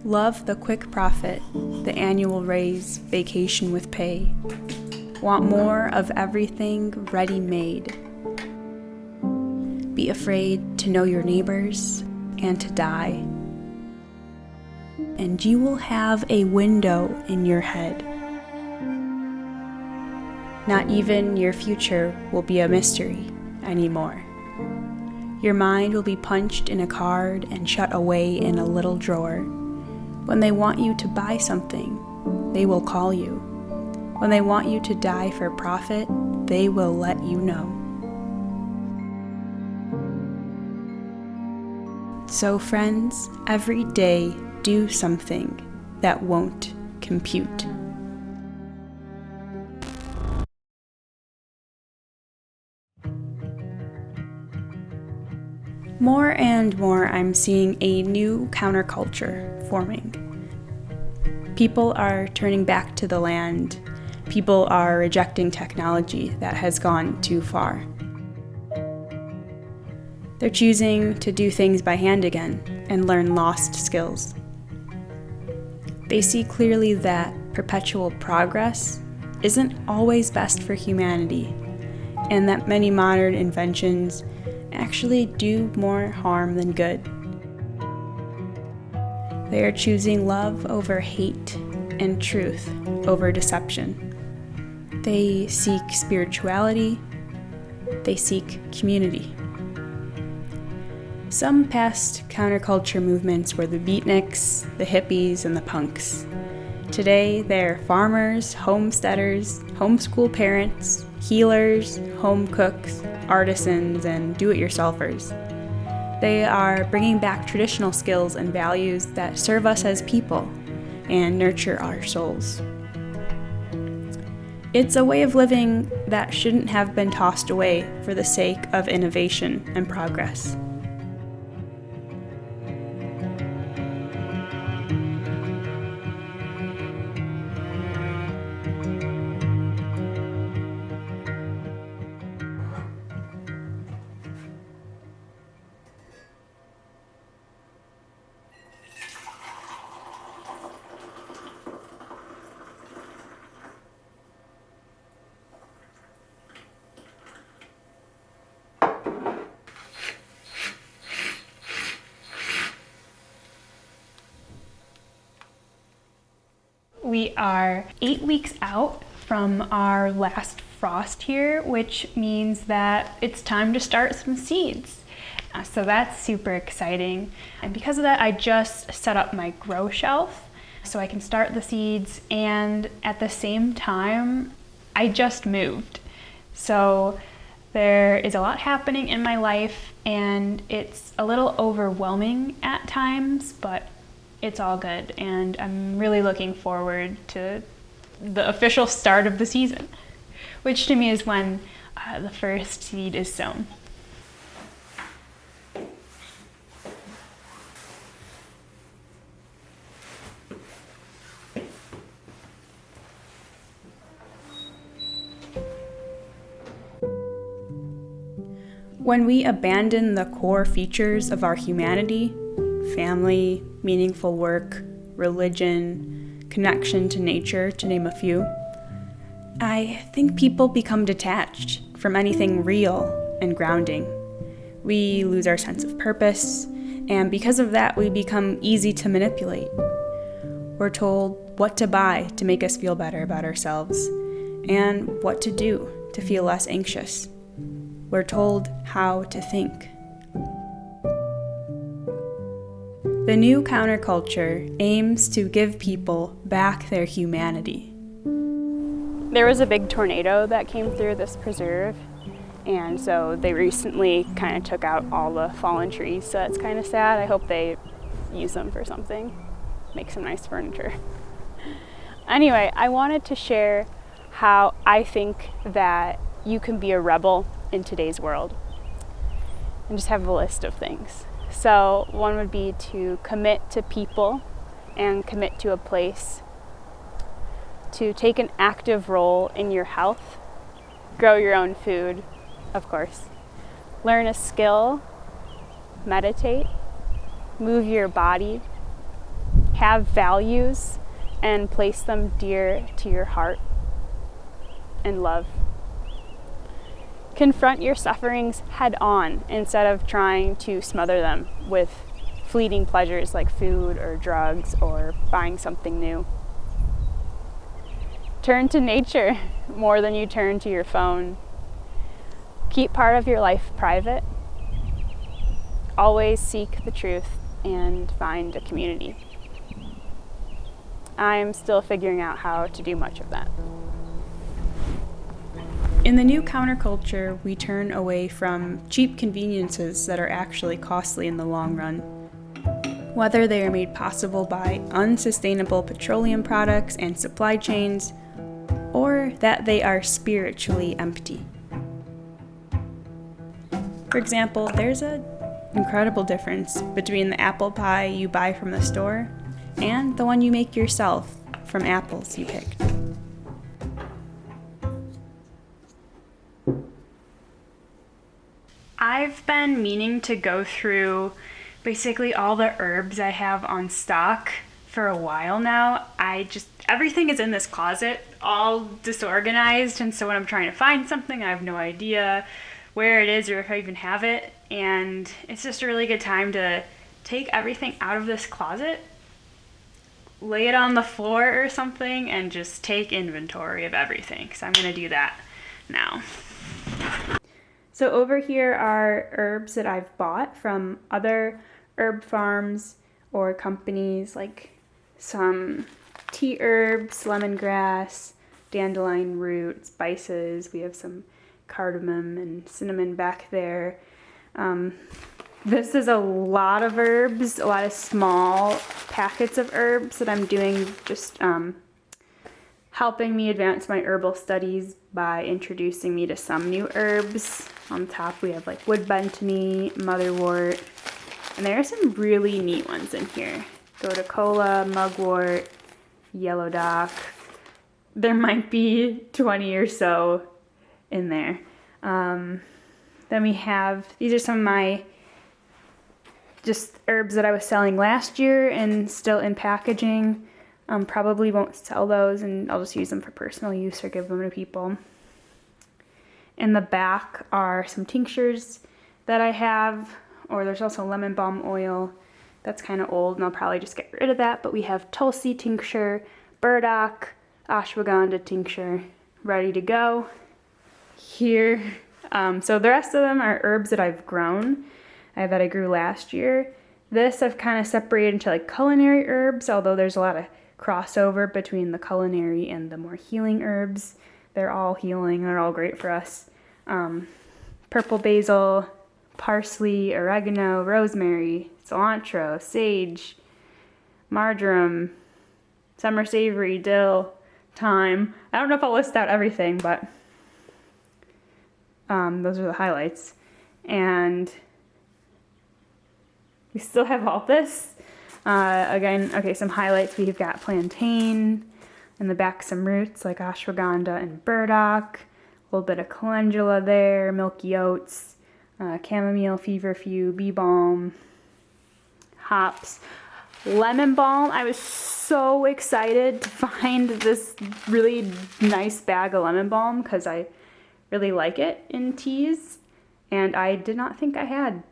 Love the quick profit, the annual raise, vacation with pay. Want more of everything ready-made. Be afraid to know your neighbors and to die. And you will have a window in your head. Not even your future will be a mystery anymore. Your mind will be punched in a card and shut away in a little drawer. When they want you to buy something, they will call you. When they want you to die for profit, they will let you know. So friends, every day do something that won't compute. More and more, I'm seeing a new counterculture forming. People are turning back to the land. People are rejecting technology that has gone too far. They're choosing to do things by hand again and learn lost skills. They see clearly that perpetual progress isn't always best for humanity, and that many modern inventions actually do more harm than good. They are choosing love over hate and truth over deception. They seek spirituality. They seek community. Some past counterculture movements were the beatniks, the hippies, and the punks. Today, they're farmers, homesteaders, homeschool parents, healers, home cooks, artisans, and do-it-yourselfers. They are bringing back traditional skills and values that serve us as people and nurture our souls. It's a way of living that shouldn't have been tossed away for the sake of innovation and progress. We are 8 weeks out from our last frost here, which means that it's time to start some seeds. So that's super exciting. And because of that, I just set up my grow shelf so I can start the seeds, and at the same time, I just moved. So there is a lot happening in my life, and it's a little overwhelming at times, but it's all good, and I'm really looking forward to the official start of the season, which to me is when the first seed is sown. When we abandon the core features of our humanity, family, meaningful work, religion, connection to nature, to name a few, I think people become detached from anything real and grounding. We lose our sense of purpose, and because of that, we become easy to manipulate. We're told what to buy to make us feel better about ourselves, and what to do to feel less anxious. We're told how to think. The new counterculture aims to give people back their humanity. There was a big tornado that came through this preserve, and so they recently kind of took out all the fallen trees, so that's kind of sad. I hope they use them for something, make some nice furniture. Anyway, I wanted to share how I think that you can be a rebel in today's world, and just have a list of things. So one would be to commit to people and commit to a place, to take an active role in your health, grow your own food, of course, learn a skill, meditate, move your body, have values and place them dear to your heart and love. Confront your sufferings head on instead of trying to smother them with fleeting pleasures like food or drugs or buying something new. Turn to nature more than you turn to your phone. Keep part of your life private. Always seek the truth and find a community. I'm still figuring out how to do much of that. In the new counterculture, we turn away from cheap conveniences that are actually costly in the long run. Whether they are made possible by unsustainable petroleum products and supply chains, or that they are spiritually empty. For example, there's an incredible difference between the apple pie you buy from the store and the one you make yourself from apples you picked. I've been meaning to go through basically all the herbs I have on stock for a while now. Everything is in this closet, all disorganized, and so when I'm trying to find something, I have no idea where it is or if I even have it, and it's just a really good time to take everything out of this closet, lay it on the floor or something, and just take inventory of everything, so I'm going to do that now. So over here are herbs that I've bought from other herb farms or companies, like some tea herbs, lemongrass, dandelion root, spices. We have some cardamom and cinnamon back there. This is a lot of herbs, a lot of small packets of herbs that I'm doing, just helping me advance my herbal studies by introducing me to some new herbs. On top we have like wood betony, motherwort, and there are some really neat ones in here. Goticola, mugwort, yellow dock. There might be 20 or so in there. Then we have, these are some of my just herbs that I was selling last year and still in packaging. Probably won't sell those, and I'll just use them for personal use or give them to people. In the back are some tinctures that I have, or there's also lemon balm oil. That's kind of old, and I'll probably just get rid of that. But we have Tulsi tincture, burdock, ashwagandha tincture ready to go here. So the rest of them are herbs that I've grown, that I grew last year. This I've kind of separated into like culinary herbs, although there's a lot of crossover between the culinary and the more healing herbs. They're all healing, they're all great for us. Purple basil, parsley, oregano, rosemary, cilantro, sage, marjoram, summer savory, dill, thyme. I don't know if I'll list out everything, but those are the highlights. And we still have all this. Again, okay, some highlights. We've got plantain, in the back some roots like ashwagandha and burdock, a little bit of calendula there, milky oats, chamomile, feverfew, bee balm, hops, lemon balm. I was so excited to find this really nice bag of lemon balm because I really like it in teas, and I did not think I had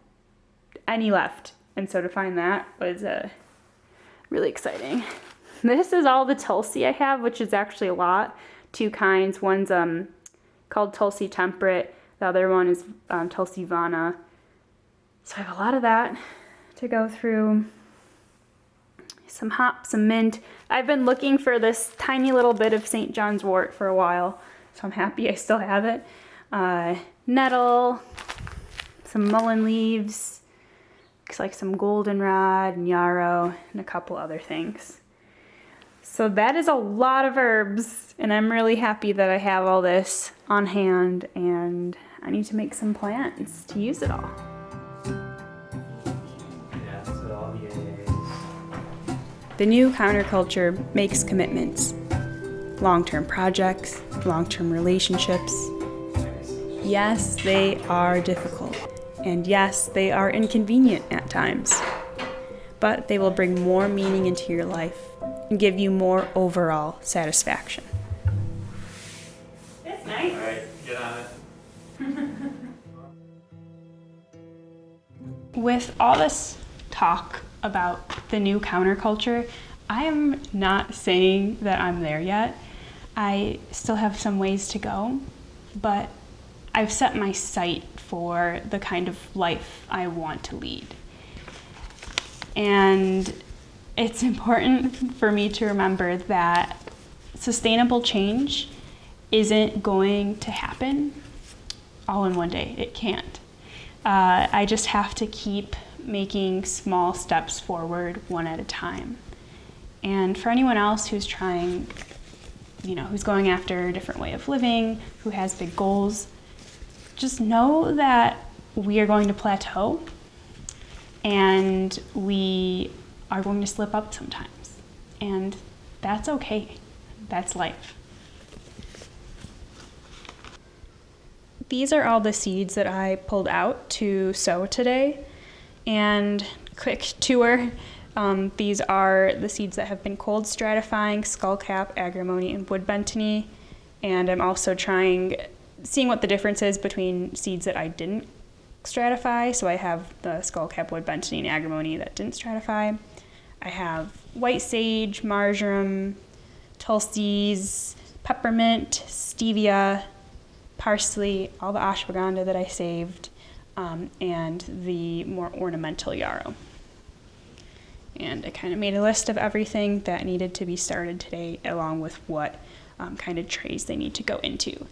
any left. And so to find that was really exciting. This is all the Tulsi I have, which is actually a lot. Two kinds. One's called Tulsi Temperate. The other one is Tulsi Vana. So I have a lot of that to go through. Some hops, some mint. I've been looking for this tiny little bit of St. John's wort for a while, so I'm happy I still have it. Nettle, some mullein leaves, looks like some goldenrod and yarrow, and a couple other things. So that is a lot of herbs, and I'm really happy that I have all this on hand, and I need to make some plans to use it all. The new counterculture makes commitments. Long-term projects, long-term relationships. Yes, they are difficult. And yes, they are inconvenient at times. but they will bring more meaning into your life and give you more overall satisfaction. That's nice. All right, get on it. With all this talk about the new counterculture, I am not saying that I'm there yet. I still have some ways to go, but I've set my sight for the kind of life I want to lead. And it's important for me to remember that sustainable change isn't going to happen all in one day. It can't. I just have to keep making small steps forward one at a time. And for anyone else who's trying, who's going after a different way of living, who has big goals, just know that we are going to plateau and we are going to slip up sometimes. And that's okay. That's life. These are all the seeds that I pulled out to sow today. And quick tour, these are the seeds that have been cold stratifying: skullcap, agrimony, and wood bentony. And I'm also seeing what the difference is between seeds that I didn't stratify. So I have the skullcap, wood bentony, and agrimony that didn't stratify. I have white sage, marjoram, tulsis, peppermint, stevia, parsley, all the ashwagandha that I saved, and the more ornamental yarrow. And I kind of made a list of everything that needed to be started today, along with what kind of trays they need to go into.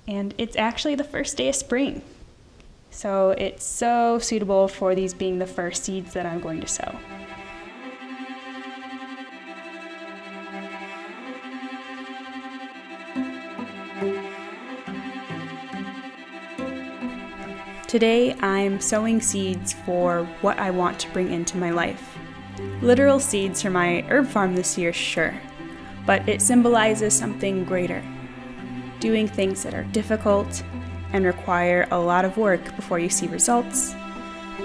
And it's actually the first day of spring. So it's so suitable for these being the first seeds that I'm going to sow. Today, I'm sowing seeds for what I want to bring into my life. Literal seeds for my herb farm this year, sure, but it symbolizes something greater. Doing things that are difficult and require a lot of work before you see results.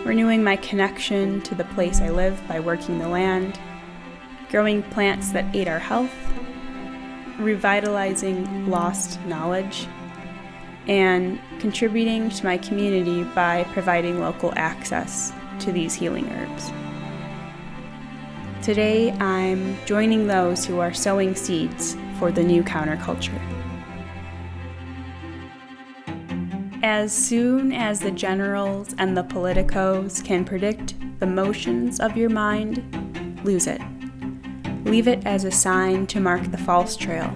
Renewing my connection to the place I live by working the land. Growing plants that aid our health. Revitalizing lost knowledge. And contributing to my community by providing local access to these healing herbs. Today, I'm joining those who are sowing seeds for the new counterculture. As soon as the generals and the politicos can predict the motions of your mind, lose it. Leave it as a sign to mark the false trail,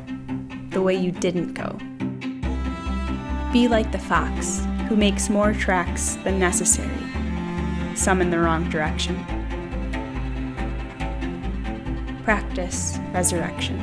the way you didn't go. Be like the fox, who makes more tracks than necessary, some in the wrong direction. Practice resurrection.